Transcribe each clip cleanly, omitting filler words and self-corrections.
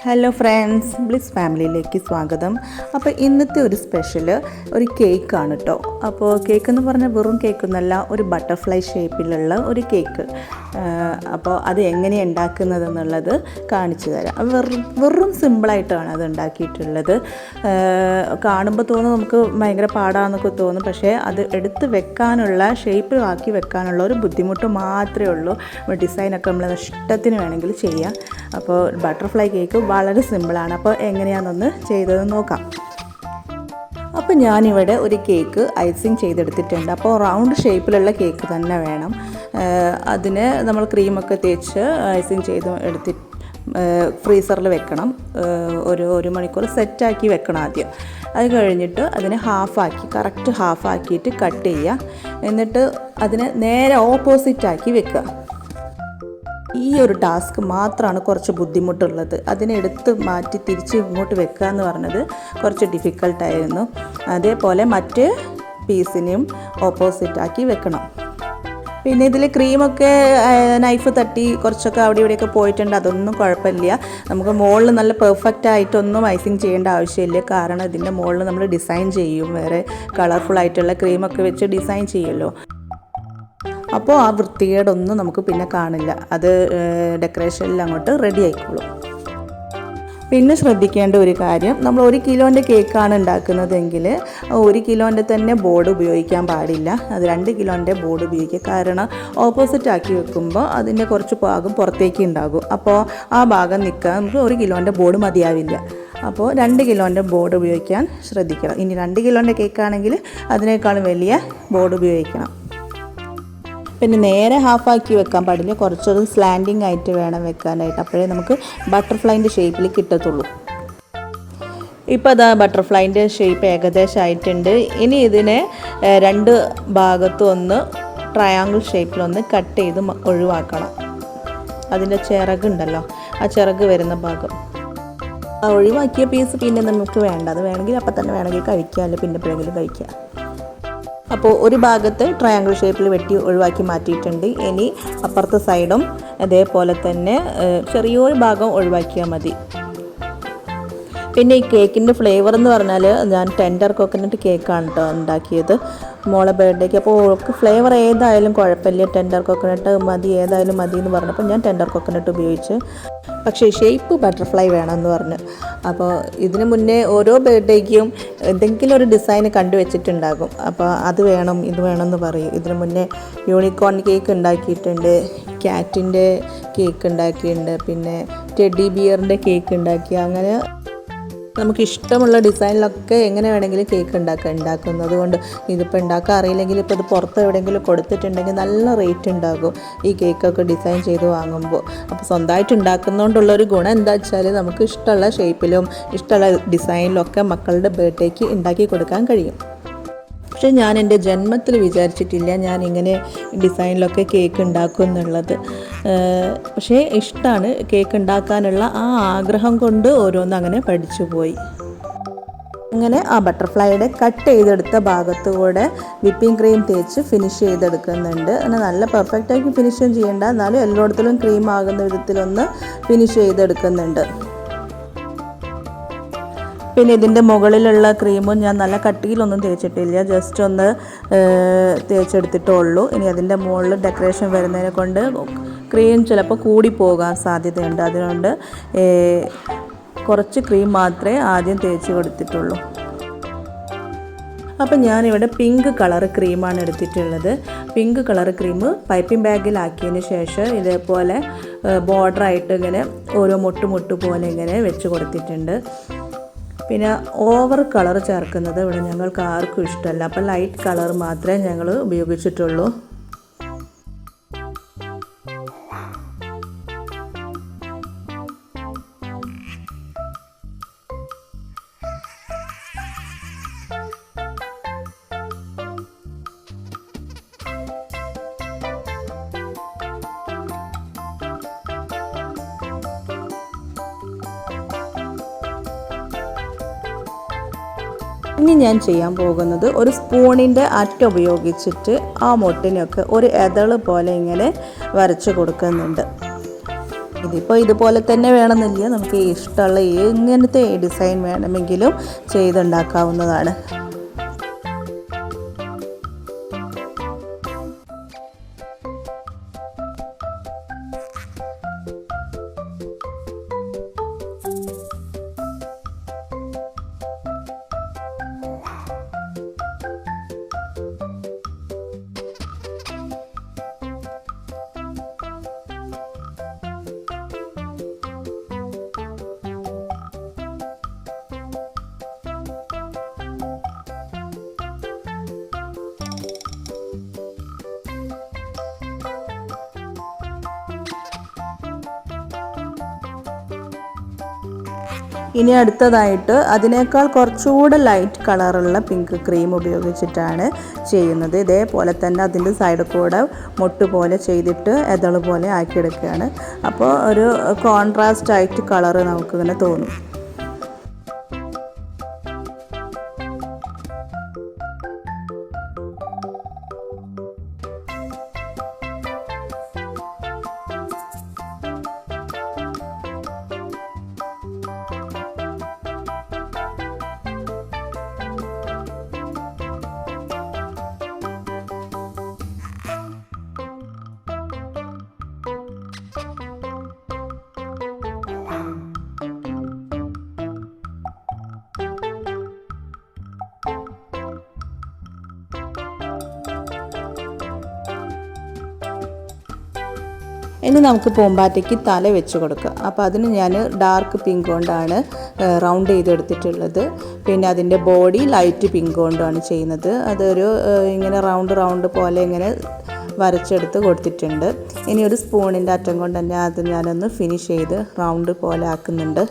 Hello friends, bliss ഫാമിലിയിലേക്ക് സ്വാഗതം. അപ്പോൾ ഇന്നത്തെ ഒരു സ്പെഷ്യൽ ഒരു കേക്കാണ് കേട്ടോ. അപ്പോൾ കേക്ക് എന്ന് പറഞ്ഞാൽ വെറും കേക്കൊന്നല്ല, ഒരു ബട്ടർഫ്ലൈ ഷേപ്പിലുള്ള ഒരു കേക്ക്. അപ്പോൾ അത് എങ്ങനെയാണ് ഉണ്ടാക്കുന്നതെന്നുള്ളത് കാണിച്ചു തരാം. വെറും സിമ്പിളായിട്ടാണ് അത് ഉണ്ടാക്കിയിട്ടുള്ളത്. കാണുമ്പോൾ തോന്നും നമുക്ക് ഭയങ്കര പാടാന്നൊക്കെ തോന്നും, പക്ഷേ അത് എടുത്ത് വെക്കാനുള്ള, ഷേപ്പ് ആക്കി വെക്കാനുള്ള ഒരു ബുദ്ധിമുട്ട് മാത്രമേ ഉള്ളൂ. ഡിസൈനൊക്കെ നമ്മൾ ഇഷ്ടത്തിന് വേണമെങ്കിൽ ചെയ്യാം. അപ്പോൾ ബട്ടർഫ്ലൈ കേക്ക് വളരെ സിമ്പിളാണ്. അപ്പോൾ എങ്ങനെയാണെന്നൊന്ന് ചെയ്തത് നോക്കാം. അപ്പോൾ ഞാനിവിടെ ഒരു കേക്ക് ഐസിങ് ചെയ്തെടുത്തിട്ടുണ്ട്. അപ്പോൾ റൗണ്ട് ഷേപ്പിലുള്ള കേക്ക് തന്നെ വേണം. അതിന് നമ്മൾ ക്രീമൊക്കെ തേച്ച് ഐസിങ് ചെയ്ത് എടുത്തിട്ട് ഫ്രീസറിൽ വെക്കണം. ഒരു മണിക്കൂർ സെറ്റാക്കി വെക്കണം ആദ്യം. അത് കഴിഞ്ഞിട്ട് അതിനെ കറക്റ്റ് ഹാഫാക്കിയിട്ട് കട്ട് ചെയ്യുക. എന്നിട്ട് അതിനെ നേരെ ഓപ്പോസിറ്റാക്കി വെക്കുക. ഈ ഒരു ടാസ്ക് മാത്രമാണ് കുറച്ച് ബുദ്ധിമുട്ടുള്ളത്. അതിനെ എടുത്ത് മാറ്റി തിരിച്ച് ഇങ്ങോട്ട് വെക്കുക എന്ന് പറഞ്ഞത് കുറച്ച് ഡിഫിക്കൽട്ടായിരുന്നു. അതേപോലെ മറ്റ് പീസിനെയും ഓപ്പോസിറ്റാക്കി വെക്കണം. പിന്നെ ഇതിൽ ക്രീമൊക്കെ നൈഫ് തട്ടി കുറച്ചൊക്കെ അവിടെ ഇവിടെയൊക്കെ പോയിട്ടുണ്ട്. അതൊന്നും കുഴപ്പമില്ല. നമുക്ക് മുകളിൽ നല്ല പെർഫെക്റ്റ് ആയിട്ടൊന്നും ഐസിങ് ചെയ്യേണ്ട ആവശ്യമില്ല. കാരണം ഇതിൻ്റെ മുകളിൽ നമ്മൾ ഡിസൈൻ ചെയ്യും, വേറെ കളർഫുള്ളായിട്ടുള്ള ക്രീമൊക്കെ വെച്ച് ഡിസൈൻ ചെയ്യുമല്ലോ. അപ്പോൾ ആ വൃത്തികേടൊന്നും നമുക്ക് പിന്നെ കാണില്ല. അത് ഡെക്കറേഷനിൽ അങ്ങോട്ട് റെഡി ആയിക്കോളും. പിന്നെ ശ്രദ്ധിക്കേണ്ട ഒരു കാര്യം, നമ്മൾ 1 കിലോൻ്റെ കേക്കാണ് ഉണ്ടാക്കുന്നതെങ്കിൽ 1 കിലോൻ്റെ തന്നെ ബോർഡ് ഉപയോഗിക്കാൻ പാടില്ല. അത് 2 കിലോൻ്റെ ബോർഡ് ഉപയോഗിക്കുക. കാരണം ഓപ്പോസിറ്റ് ആക്കി വെക്കുമ്പോൾ അതിൻ്റെ കുറച്ച് ഭാഗം പുറത്തേക്ക് ഉണ്ടാകും. അപ്പോൾ ആ ഭാഗം നിൽക്കാൻ നമുക്ക് 1 കിലോൻ്റെ ബോർഡ് മതിയാവില്ല. അപ്പോൾ 2 കിലോൻ്റെ ബോർഡ് ഉപയോഗിക്കാൻ ശ്രദ്ധിക്കണം. ഇനി 2 കിലോൻ്റെ കേക്കാണെങ്കിൽ അതിനേക്കാളും വലിയ ബോർഡ് ഉപയോഗിക്കണം. പിന്നെ നേരെ ഹാഫാക്കി വെക്കാൻ പാടില്ല, കുറച്ചൊരു സ്ലാൻഡിങ് ആയിട്ട് വേണം വെക്കാനായിട്ട്. അപ്പോഴേ നമുക്ക് ബട്ടർഫ്ലൈൻ്റെ ഷേപ്പിൽ കിട്ടത്തുള്ളൂ. ഇപ്പോൾ അതാ ബട്ടർഫ്ലൈൻ്റെ ഷേപ്പ് ഏകദേശം ആയിട്ടുണ്ട്. ഇനി ഇതിനെ 2 ഭാഗത്തും ഒന്ന് ട്രയാങ്കിൾ ഷേപ്പിലൊന്ന് കട്ട് ചെയ്ത് ഒഴിവാക്കണം. അതിൻ്റെ ചിറകുണ്ടല്ലോ, ആ ചിറക് വരുന്ന ഭാഗം ഒഴിവാക്കിയ പീസ് പിന്നെ നമുക്ക് വേണ്ട. അത് വേണമെങ്കിൽ അപ്പം തന്നെ വേണമെങ്കിൽ കഴിക്കാം, അല്ലെങ്കിൽ പിന്നെ എപ്പോഴെങ്കിലും കഴിക്കാം. അപ്പോൾ ഒരു ഭാഗത്ത് ട്രയാങ്കിൾ ഷേപ്പിൽ വെട്ടി ഒഴിവാക്കി മാറ്റിയിട്ടുണ്ട്. ഇനി അപ്പുറത്തെ സൈഡും അതേപോലെ തന്നെ ചെറിയൊരു ഭാഗം ഒഴിവാക്കിയാൽ മതി. പിന്നെ ഈ കേക്കിൻ്റെ ഫ്ലേവർ എന്ന് പറഞ്ഞാൽ ഞാൻ ടെൻഡർ കോക്കനട്ട് കേക്കാണ് കേട്ടോ ഉണ്ടാക്കിയത് മോളെ ബർത്ത്ഡേക്ക്. അപ്പോൾ ഓൾക്ക് ഫ്ലേവർ ഏതായാലും കുഴപ്പമില്ല, ടെൻഡർ കോക്കനട്ട് മതി, ഏതായാലും മതി എന്ന് പറഞ്ഞപ്പോൾ ഞാൻ ടെൻഡർ കോക്കനട്ട് ഉപയോഗിച്ച്. പക്ഷേ ഷേപ്പ് ബട്ടർഫ്ലൈ വേണമെന്ന് പറഞ്ഞു. അപ്പോൾ ഇതിന് മുന്നേ ഓരോ ബർത്ത്ഡേക്കും എന്തെങ്കിലും ഒരു ഡിസൈൻ കണ്ടുവച്ചിട്ടുണ്ടാകും. അപ്പോൾ അത് വേണം ഇത് വേണമെന്ന് പറയും. ഇതിന് മുന്നേ യൂണിക്കോൺ കേക്ക് ഉണ്ടാക്കിയിട്ടുണ്ട്, ക്യാറ്റിൻ്റെ കേക്ക് ഉണ്ടാക്കിയിട്ടുണ്ട്, പിന്നെ ടെഡി ബിയറിൻ്റെ കേക്ക് ഉണ്ടാക്കി. അങ്ങനെ നമുക്ക് ഇഷ്ടമുള്ള ഡിസൈനിലൊക്കെ എങ്ങനെ വേണമെങ്കിലും കേക്ക് ഉണ്ടാക്കുന്നത് കൊണ്ട് ഇതിപ്പോൾ ഉണ്ടാക്കാൻ അറിയില്ലെങ്കിൽ ഇപ്പോൾ ഇത് പുറത്ത് എവിടെയെങ്കിലും കൊടുത്തിട്ടുണ്ടെങ്കിൽ നല്ല റേറ്റ് ഉണ്ടാകും ഈ കേക്കൊക്കെ ഡിസൈൻ ചെയ്ത് വാങ്ങുമ്പോൾ. അപ്പോൾ സ്വന്തമായിട്ട് ഉണ്ടാക്കുന്നതുകൊണ്ടുള്ളൊരു ഗുണം എന്താ വെച്ചാൽ നമുക്ക് ഇഷ്ടമുള്ള ഷേപ്പിലും ഇഷ്ടമുള്ള ഡിസൈനിലും ഒക്കെ മക്കളുടെ ബർത്ത്ഡേക്ക് ഉണ്ടാക്കി കൊടുക്കാൻ കഴിയും. പക്ഷേ ഞാൻ എൻ്റെ ജന്മത്തിൽ വിചാരിച്ചിട്ടില്ല ഞാൻ ഇങ്ങനെ ഡിസൈനിലൊക്കെ കേക്ക് ഉണ്ടാക്കും എന്നുള്ളത്. പക്ഷേ ഇഷ്ടമാണ് കേക്ക് ഉണ്ടാക്കാനുള്ള ആ ആഗ്രഹം കൊണ്ട് ഓരോന്നും അങ്ങനെ പഠിച്ചു പോയി. അങ്ങനെ ആ ബട്ടർഫ്ലൈയുടെ കട്ട് ചെയ്തെടുത്ത ഭാഗത്തുകൂടെ വിപ്പിംഗ് ക്രീം തേച്ച് ഫിനിഷ് ചെയ്തെടുക്കുന്നുണ്ട്. അങ്ങനെ നല്ല പെർഫെക്റ്റാക്കി ഫിനിഷും ചെയ്യേണ്ട, എന്നാലും എല്ലായിടത്തിലും ക്രീം ആകുന്ന വിധത്തിലൊന്ന് ഫിനിഷ് ചെയ്തെടുക്കുന്നുണ്ട്. പിന്നെ ഇതിൻ്റെ മുകളിലുള്ള ക്രീമും ഞാൻ നല്ല കട്ടിയിലൊന്നും തേച്ചിട്ടില്ല, ജസ്റ്റ് ഒന്ന് തേച്ചെടുത്തിട്ടുള്ളൂ. ഇനി അതിൻ്റെ മുകളിൽ ഡെക്കറേഷൻ വരുന്നതിനെ കൊണ്ട് ക്രീം ചിലപ്പോൾ കൂടിപ്പോകാൻ സാധ്യതയുണ്ട്. അതുകൊണ്ട് കുറച്ച് ക്രീം മാത്രമേ ആദ്യം തേച്ച് കൊടുത്തിട്ടുള്ളൂ. അപ്പം ഞാനിവിടെ പിങ്ക് കളർ ക്രീമാണ് എടുത്തിട്ടുള്ളത്. പിങ്ക് കളർ ക്രീം പൈപ്പിംഗ് ബാഗിലാക്കിയതിന് ശേഷം ഇതേപോലെ ബോർഡറായിട്ട് ഇങ്ങനെ ഓരോ മുട്ട് പോലെ ഇങ്ങനെ വെച്ച് കൊടുത്തിട്ടുണ്ട്. പിന്നെ ഓവർ കളർ ചേർക്കുന്നത് ഇവിടെ ഞങ്ങൾക്ക് ആർക്കും ഇഷ്ടമല്ല. അപ്പോൾ ലൈറ്റ് കളർ മാത്രമേ ഞങ്ങൾ ഉപയോഗിച്ചിട്ടുള്ളൂ. ഇനി ഞാൻ ചെയ്യാൻ പോകുന്നത് ഒരു സ്പൂണിൻ്റെ അറ്റം ഉപയോഗിച്ചിട്ട് ആ മുട്ടിനൊക്കെ ഒരു എതള് പോലെ ഇങ്ങനെ വരച്ച് കൊടുക്കുന്നുണ്ട്. ഇതിപ്പോൾ ഇതുപോലെ തന്നെ വേണമെന്നില്ല, നമുക്ക് ഇഷ്ടമുള്ള എങ്ങനത്തെ ഡിസൈൻ വേണമെങ്കിലും ചെയ്തുണ്ടാക്കാവുന്നതാണ്. ഇനി അടുത്തതായിട്ട് അതിനേക്കാൾ കുറച്ചുകൂടെ ലൈറ്റ് കളറുള്ള പിങ്ക് ക്രീം ഉപയോഗിച്ചിട്ടാണ് ചെയ്യുന്നത്. ഇതേപോലെ തന്നെ അതിൻ്റെ സൈഡിൽ കൂടെ മുട്ട് പോലെ ചെയ്തിട്ട് എതൾ പോലെ ആക്കിയെടുക്കുകയാണ്. അപ്പോൾ ഒരു കോൺട്രാസ്റ്റ് ആയിട്ട് കളറ് നമുക്കിങ്ങനെ തോന്നും. ഇനി നമുക്ക് പൂമ്പാറ്റയ്ക്ക് തല വെച്ച് കൊടുക്കാം. അപ്പോൾ അതിന് ഞാൻ ഡാർക്ക് പിങ്ക് കൊണ്ടാണ് റൗണ്ട് ചെയ്തെടുത്തിട്ടുള്ളത്. പിന്നെ അതിൻ്റെ ബോഡി ലൈറ്റ് പിങ്ക് കൊണ്ടാണ് ചെയ്യുന്നത്. അതൊരു ഇങ്ങനെ റൗണ്ട് പോലെ ഇങ്ങനെ വരച്ചെടുത്ത് കൊടുത്തിട്ടുണ്ട്. ഇനി ഒരു സ്പൂണിൻ്റെ അറ്റം കൊണ്ട് തന്നെ അത് ഞാനൊന്ന് ഫിനിഷ് ചെയ്ത് റൗണ്ട് പോലെ ആക്കുന്നുണ്ട്.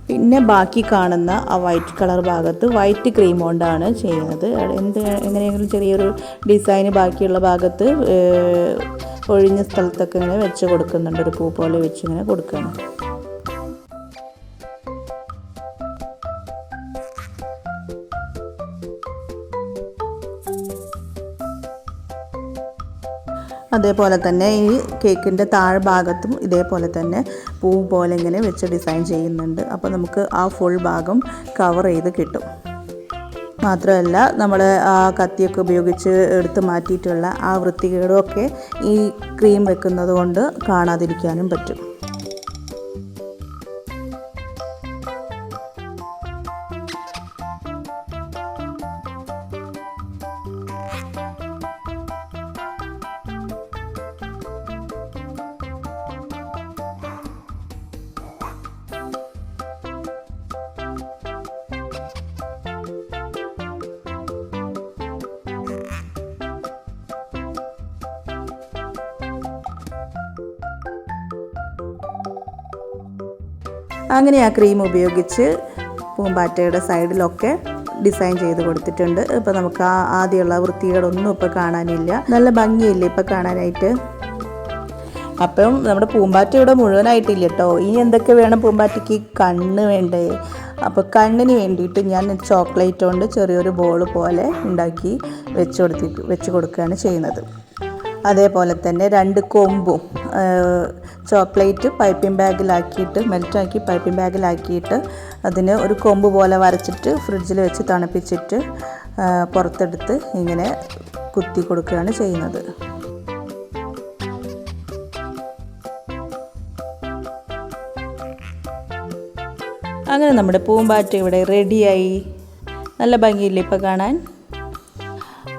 പിന്നെ ബാക്കി കാണുന്ന ആ വൈറ്റ് കളർ ഭാഗത്ത് വൈറ്റ് ക്രീം കൊണ്ടാണ് ചെയ്യുന്നത്. എങ്ങനെയെങ്കിലും ചെറിയൊരു ഡിസൈന് ബാക്കിയുള്ള ഭാഗത്ത് ഒഴിഞ്ഞ സ്ഥലത്തൊക്കെ ഇങ്ങനെ വെച്ച് കൊടുക്കുന്നുണ്ട്. ഒരു പൂ പോലെ വെച്ച് ഇങ്ങനെ കൊടുക്കുകയാണ്. അതേപോലെ തന്നെ ഈ കേക്കിൻ്റെ താഴ്ഭാഗത്തും ഇതേപോലെ തന്നെ പൂ പോലെ ഇങ്ങനെ വെച്ച് ഡിസൈൻ ചെയ്യുന്നുണ്ട്. അപ്പോൾ നമുക്ക് ആ ഫുൾ ഭാഗം കവർ ചെയ്ത് കിട്ടും. മാത്രമല്ല നമ്മൾ ആ കത്തിയൊക്കെ ഉപയോഗിച്ച് എടുത്ത് മാറ്റിയിട്ടുള്ള ആ വൃത്തികേടുമൊക്കെ ഈ ക്രീം വെക്കുന്നത് കൊണ്ട് കാണാതിരിക്കാനും പറ്റും. അങ്ങനെ ആ ക്രീം ഉപയോഗിച്ച് പൂമ്പാറ്റയുടെ സൈഡിലൊക്കെ ഡിസൈൻ ചെയ്ത് കൊടുത്തിട്ടുണ്ട്. ഇപ്പോൾ നമുക്ക് ആ ആദ്യമുള്ള വൃത്തികേടൊന്നും ഇപ്പോൾ കാണാനില്ല. നല്ല ഭംഗിയില്ലേ ഇപ്പോൾ കാണാനായിട്ട്. അപ്പം നമ്മുടെ പൂമ്പാറ്റ ഇവിടെ മുഴുവനായിട്ടില്ല കേട്ടോ. ഇനി എന്തൊക്കെ വേണം പൂമ്പാറ്റയ്ക്ക്? കണ്ണ് വേണ്ടേ? അപ്പോൾ കണ്ണിന് വേണ്ടിയിട്ട് ഞാൻ ചോക്ലേറ്റ് കൊണ്ട് ചെറിയൊരു ബോൾ പോലെ ഉണ്ടാക്കി വെച്ച് കൊടുക്കുകയാണ് ചെയ്യുന്നത്. അതേപോലെ തന്നെ 2 കൊമ്പും ചോക്ലേറ്റ് പൈപ്പിംഗ് ബാഗിലാക്കിയിട്ട് മെൽറ്റാക്കി പൈപ്പിംഗ് ബാഗിലാക്കിയിട്ട് അതിന് ഒരു കൊമ്പ് പോലെ വരച്ചിട്ട് ഫ്രിഡ്ജിൽ വെച്ച് തണുപ്പിച്ചിട്ട് പുറത്തെടുത്ത് ഇങ്ങനെ കുത്തി കൊടുക്കുകയാണ് ചെയ്യുന്നത്. അങ്ങനെ നമ്മുടെ പൂമ്പാറ്റ ഇവിടെ റെഡിയായി. നല്ല ഭംഗിയില്ലേ ഇപ്പോൾ കാണാൻ?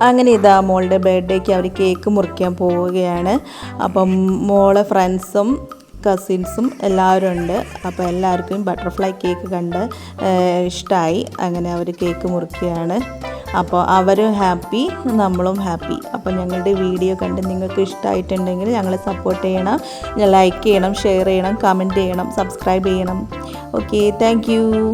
അങ്ങനെ ഇതാ മോളുടെ ബർത്ത്ഡേക്ക് അവർ കേക്ക് മുറിക്കാൻ പോവുകയാണ്. അപ്പം മോളെ ഫ്രണ്ട്സും കസിൻസും എല്ലാവരും ഉണ്ട്. അപ്പോൾ എല്ലാവർക്കും ബട്ടർഫ്ലൈ കേക്ക് കണ്ട് ഇഷ്ടമായി. അങ്ങനെ അവർ കേക്ക് മുറിക്കുകയാണ്. അപ്പോൾ അവരും ഹാപ്പി, നമ്മളും ഹാപ്പി. അപ്പോൾ ഞങ്ങളുടെ വീഡിയോ കണ്ട് നിങ്ങൾക്ക് ഇഷ്ടമായിട്ടുണ്ടെങ്കിൽ ഞങ്ങളെ സപ്പോർട്ട് ചെയ്യണം, ലൈക്ക് ചെയ്യണം, ഷെയർ ചെയ്യണം, കമൻറ്റ് ചെയ്യണം, സബ്സ്ക്രൈബ് ചെയ്യണം. Okay, thank you.